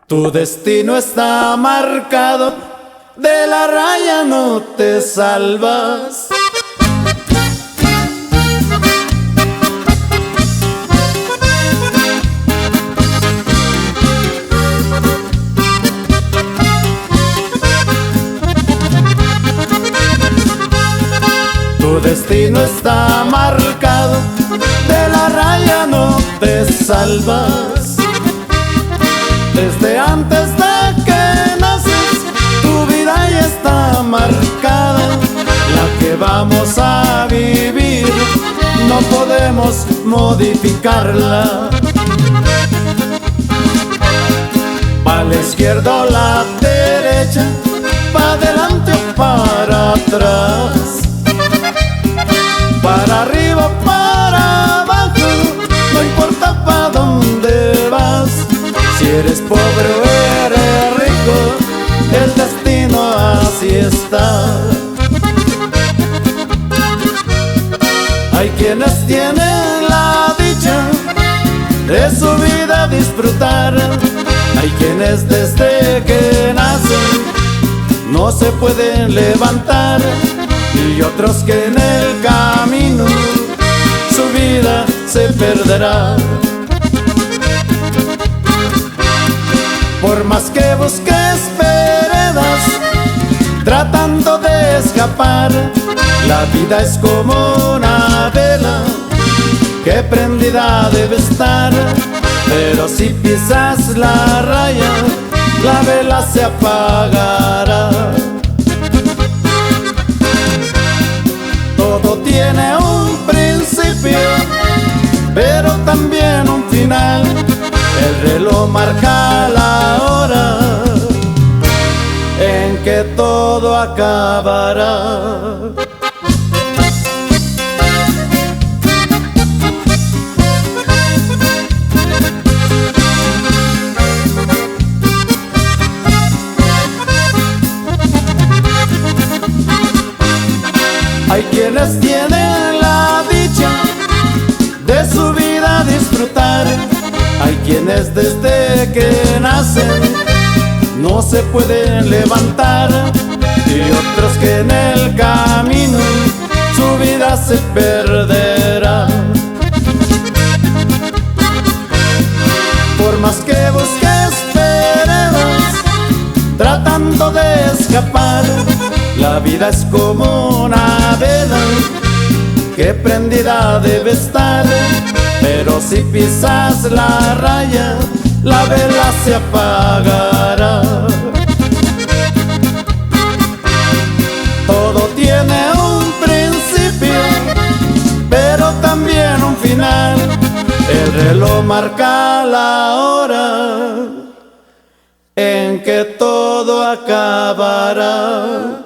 Tu destino está marcado, de la raya no te salvas. Tu destino está marcado, de la raya no te salvas. Desde antes de que naces, tu vida ya está marcada. La que vamos a vivir, no podemos modificarla. Pa' la izquierda o la derecha, pa' adelante o para atrás, para arriba o para abajo, no importa pa' dónde vas. Si eres pobre o eres rico, el destino así está. Hay quienes tienen la dicha de su vida disfrutar. Hay quienes desde que nacen no se pueden levantar, y otros que en el camino su vida se perderá. Por más que busques veredas tratando de escapar, la vida es como una vela que prendida debe estar. Pero si pisas la raya, la vela se apagará. Todo tiene un principio, pero también un final. El reloj marca la hora en que todo acabará. Hay quienes tienen la dicha de su vida disfrutar. Hay quienes desde que nacen no se pueden levantar, y otros que en el camino su vida se perderá. Por más que busques veredas tratando de escapar, la vida es como una vela que prendida debe estar. Pero si pisas la raya, la vela se apagará. Todo tiene un principio, pero también un final. El reloj marca la hora en que todo acabará.